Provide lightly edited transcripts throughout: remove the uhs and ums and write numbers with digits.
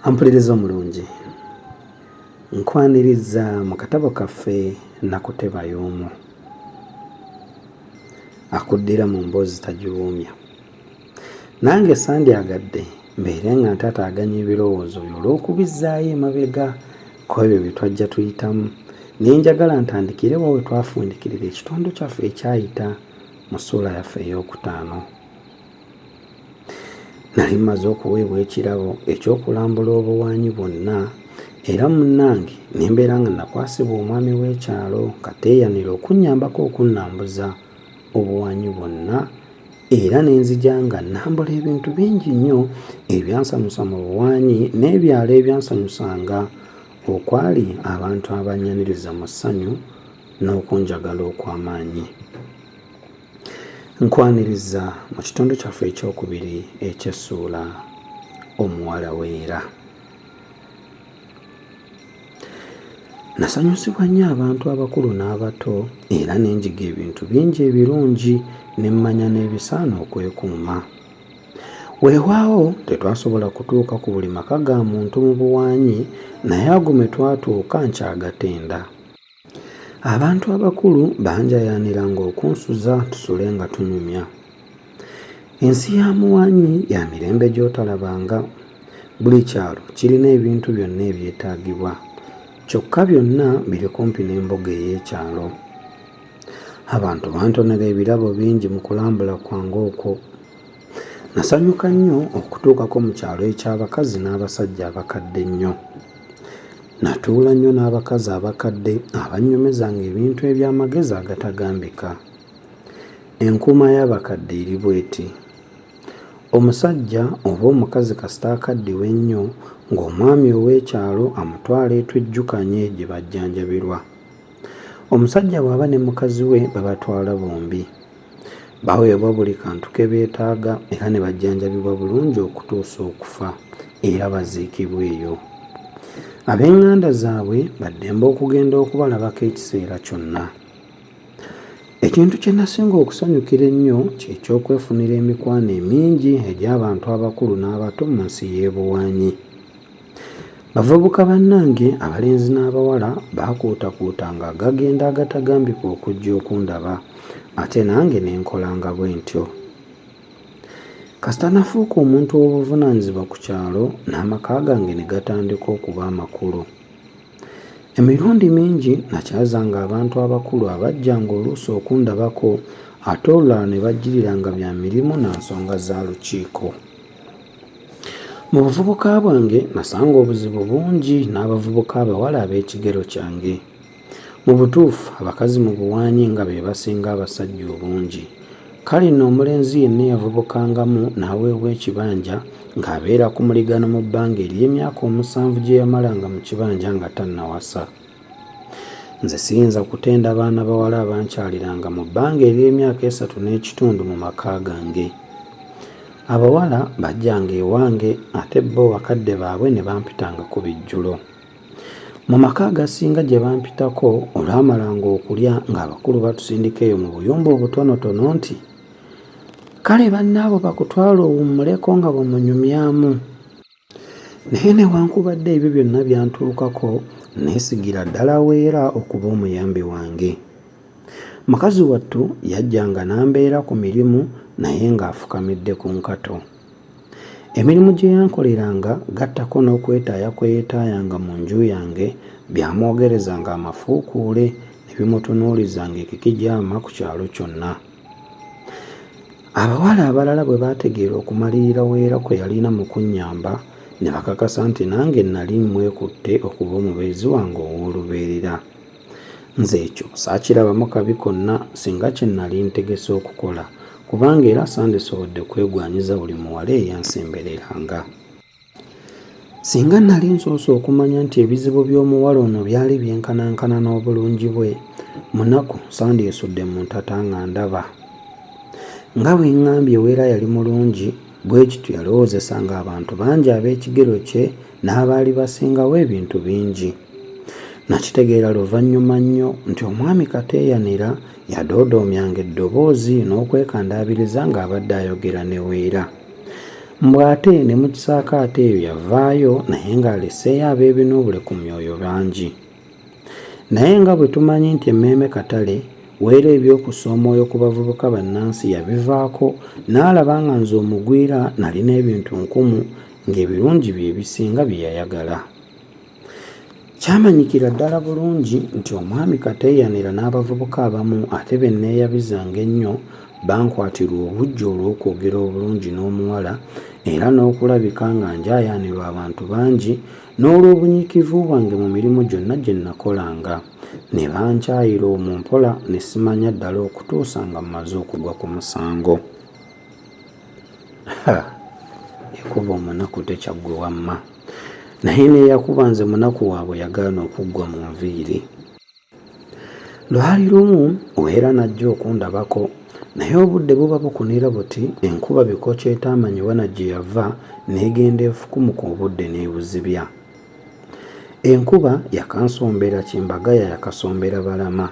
Ampuliriza omulungi, nkwaniriza mu katabo kaffe Nakuteba y'omu, akuddira mu mboozi tagiwoomya. Nange sandyagadde mbeere nga ntataaganya ebirowoozo byo olw'okubizzaayo emabega ku ebyo bye twajja tuyitamu, naye njagala ntandikire wa we twafundikirira ekitundu kyaffe ekyayita mu ssuula yaffe ey'okutaano. Nali mmaze okuweebwa ekirabo ekyokulambula obuwaanyi bwonna, era munnange ne mbeera nga nakwasibwa omwami w'ekyalo Kateeyanira okunnyambako okunnambuza obuwaanyi bwonna, era ne nzija nga nnambula ebintu bingi nnyo ebyansanyusa mu buwaanyi n'ebyalo ebyansanyusanga okwali abantu abannyaniriza mu ssanyu n'okunjagala okw'amaanyi. Nkwaniriza mu kitundu kyaffe ekyokubiri eky'essuula Omuwala Weera. Nasanyusibwa nnyo abantu abakulu n'abato, era ne njiga ebintu bingi ebirungi ne mmanya n'ebisaana okwekuuma. Weewaawo tetwasobola kutuuka ku buli maka ga muntu mu buwaanyi, naye ago mwe twatuuka nkyagatenda. Abantu abakulu banjayaaniranga okunsuza tusule nga tunyumya. Ensi ya muwaanyi ya mirembe gy'otalabanga. Buli kyalo kirina ebintu byonna ebyetaagibwa, kyokka byonna biri kumpi n'embuga ey'ekyalo. Abantu bantonera ebirabo bingi mu kulambula kwange okwo. Nasanyuka nnyo okutuukako mu kyalo eky'abakazi n'abasajja abakadde ennyo. Natuula nnyo n'abakazi abakadde abannyumizanga ebintu eby'amagezi agatagambika. Enkuuma y'abakadde eri bw'eti: omusajja oba omukazi kasita akaddiwa ennyo ng'omwami ow'ekyalo amutwala etwejjukanye gye bajjanjabirwa. Omusajja bw'aba ne mukazi we babatwala bombi. Baweebwa buli kantu ke beetaaga era ne bajjanjabibwa bulungi okutuusa okufa, era baziikibwa eyo. Ab'eŋŋanda zaabwe baddembe okugenda okubalabako ekiseera kyonna. Ekintu kye nasinga okusanyukira ennyo kye ky'okwefunira emikwano emingi egy'abantu abakulu n'abato mu nsi y'ebuwaanyi. Bavubuka bannange abalenzi n'abawala baakuutakuutanga agagenda agatagambika okujja okundaba, ate nange ne nkolanga bwe ntyo. Kasita nafuuka omuntu w'obuvunaanyizibwa ku kyalo, n'amaka gange ne gatandika okuba amakulu. Emirundi mingi nakyazanga abantu abakulu abajjanga oluusi okundabako, ate olulala ne bajjiriranga bya mirimu na nsonga za lukiiko. Mu buvubuka bwange nasanga obuzibu bungi n'abavubuka abawala ab'ekigero kyange. Mu butuufu abakazi mu buwaanyi nga be basinga abasajja obungi. Kale nno omulenzi yenna yavubukangamu n'aweebwa ekibanja ng'abeera ku muligano mu bbanga ery'emyaka 7 gye yamalanga mu kibanja nga tannawasa. Nze siyinza kutenda abaana bawala abankyaliranga mu bbanga ery'emyaka 3.5 mu maka gange. Abawala bajjanga ewange ate bo bakadde baabwe ne bampitanga ku bijjulo. Mu maka agasinga gye bampitako olwamalanga okulya ng'abakulu batusindika eyo mu buyumba obutonotono nti, "Kale bannaabo bakutwala owummuleko nga bwemunyumyamu." Naye newankubadde ebyo byonna byantuukako, neesigira ddala Weera okuba omuyambi wange. Mukazi wattu yajjanga n'ambeera ku mirimu naye ng'afukamidde ku nkato. Emirimu gye yankoleranga gattako n'okwetaaya kwe yeetaayanga mu nju yange byamwogerezanga amafuukuule ne bimutunuulizanga ekikijaama ku kyalo kyonna. Abawala abalala bwe baategeera okumalirira Weera kwe yalina mu kunnyamba, ne bakakasa nti nange nali mwekutte okuba omubeezi wange ow'olubeerera. Nze ekyo saakirabamu kabi konna singa kye nali ntegese okukola, kubanga era sandisobodde kwegwanyiza buli muwala eyansembereranga. Singa nali nsoose okumanya nti ebizibu by'omuwala ono byali byenkanankana n'obulungi bwe, munaku sandyesudde mu ntata nga ndaba. Nga bwe ŋŋambye Weera yali mulungi, bwe kityo yalowoozesanga abantu bangi ab'ekigero kye n'abaali basingawo ebintu bingi. Nakitegeera luvannyuma nnyo nti omwami Kateeyanira yadoodoomyanga eddoboozi n'okwekandaabiriza ng'abadde ayogera ne Weera. Mbw'ate ne mu kisaakaate eyo yavaayo naye ng'aleseeyo ab'ebinoobule ku myoyo bangi. Naye nga bwe tumanyi nti emmeeme katale weera eby'okusoomooyo ku bavubuka bannansi yabivaako n'alaba nga nze omugwira nalina ebintu nkumu ng'ebirungi bye bisinga bye yayagala. Kyamanyikira ddala bulungi nti omwami Kateeyanira n'abavubuka abamu ate be nneeyabizanga ennyo bankwatirwa obujja olw'okwogera obulungi n'omuwala era n'okulabika nga njaayaanirwa abantu bangi n'olw'obunyiikivu bwange mu mirimu gyonna gye nakolanga. Ne bankyayira omwo mpola ne simanya ddala okutuusa nga mmaze okugwa ku musango. Ekuba omunaku tekyaggwe wamma. Naye neeyakuba nze munaku waabwe yagaana okuggwa mu nviiri. Lwali lumu weera najja okundabako naye obudde buba bukunira buti enkuba bikoco etaamanyiwana gye yava n'egenda efukumuka obudde n'ebuzibya. Enkuba yakansombera Kimbagaya yakasombera Balama.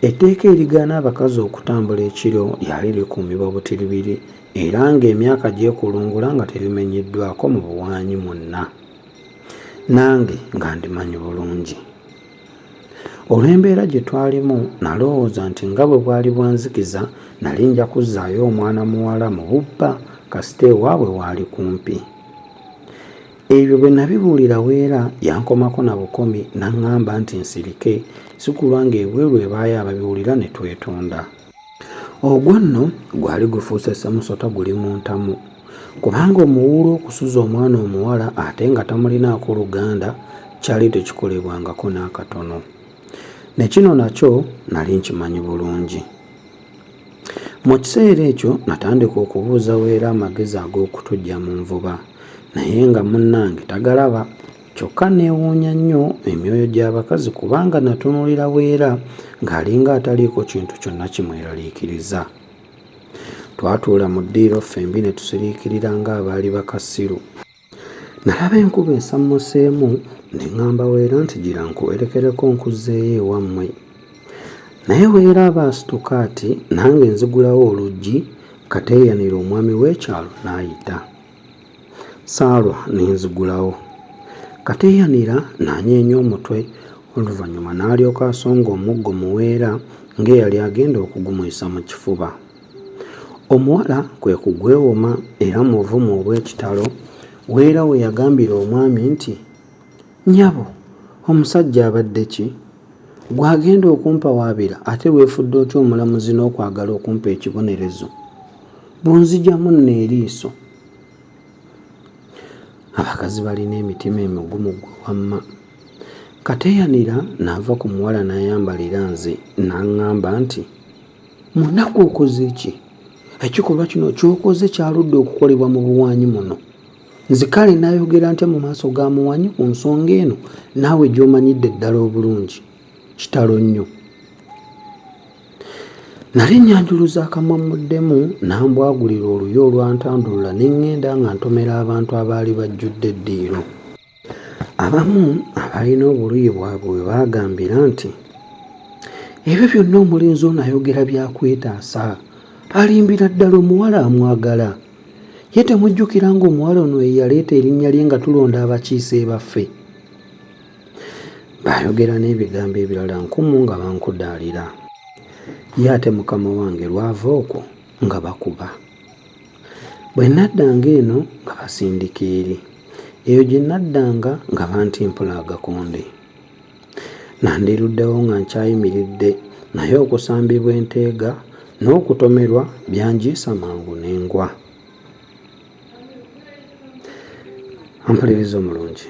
Etteeka erigaana abakazi okutambula ekiro lyali likuumibwa butiribiri era ng'emyaka gyekulungula nga terimenyiddwako mu buwaanyi mwonna. Nange nga ndimanyi bulungi. Olw'embeera gye twalimu nalowooza nti nga bwe bwali bwanzikiza nali nja kuzzaayo omwana muwala mu bubba kasita ewaabwe waali kumpi. Ebyo bwe nabibuulira Weera yankomako na bukomi n'aŋŋamba nti nsirike si kulwa ng'ebweru ebaayo ababiwulira ne twetonda. Ogwo nno gwali gufuuse ssemusota guli mu ntamu kubanga omuwuulu okusuza omwana omuwala ate nga tamulinaako luganda kyali tekikolebwangako n'akatono. Ne kino nakyo nali nkimanyi bulungi. Mu kiseera ekyo natandika okubuuza Weera amagezi ag'okutujja mu nvuba naye nga munnange tagalaba. Kyokka neewuunya nnyo emyoyo gy'abakazi kubanga natunuulira Weera ng'alinga ataliiko kintu kyonna kimweraliikiriza. Twatuula mu ddiiro ffembi ne tusiriikirira ng'abaali bakasiru. Nalaba enkuba esammuseemu ne ŋŋamba Weera nti gira nkuwerekereko nkuzzeeyo ewammwe. Naye Weera aba asituka ati nange nzigulawo oluggi Kateeyanira omwami w'ekyalo n'ayita. Saalwa ne nzigulawo. Kateeyanira n'anyeenya omutwe oluvannyuma n'alyoka asonga omuggo mu Weera ng'eyali agenda okugumwisa mu kifuba. Omuwala kwe kugwewoma era mu buvumu obw'ekitalo Weera we yagambira omwami nti, "Nnyabo, omusajja abadde ki? Gw'agenda okumpa waabira ate weefudde otya omulamuzi n'okwagala okumpa ekibonerezo? Bunzijamu nno eriiso." Abakazi balina emitima emigumu gwe wamma. Kateeyanira n'ava ku muwala n'ayambalira nze n'aŋŋamba nti, "Munaku okoze ki? Ekikolwa kino ky'okoze kyaludde okukolebwa mu buwaanyi muno. Nze kale n'ayogera ntya mu maaso ga muwanyi ku nsonga eno naawe gy'omanyidde ddala obulungi? Kitalo nnyo." Nali nnyanjuluza akamwammuddemu n'ambwagulira oluyo olwantandulula ne ŋŋenda nga ntomera abantu abaali bajjudde eddiiro. Abamu abalina obuluyi bwabwe bwe baagambira nti, "Ebyo byonna omulenzi ono ayogera byakwetaasa, alimbira ddala omuwala amwagala. Ye temujjukira ng'omuwala ono ye yaleeta erinnya lye nga tulonda abakiise baffe." Baayogera n'ebigambo ebirala nkumu nga bankudaalira. Ye ate mukama wange lwava okwo nga bakuba. Bwe naddanga eno nga basindika eri, eyo gye naddanga nga bantimpula agakonde. Nandiruddewo nga nkyayimiridde naye okusambibwa enteega n'okutomerwa byanjiisa mangu n'engwa. Ampuliriza omulungi,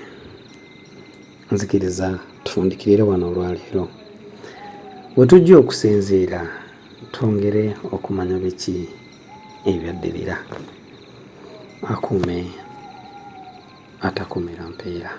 nzikiriza tufundikirire wano olwaleero. Bwe tujja okusinziira twongere okumanya biki ebyaddirira. Akuume atakumira mpeera.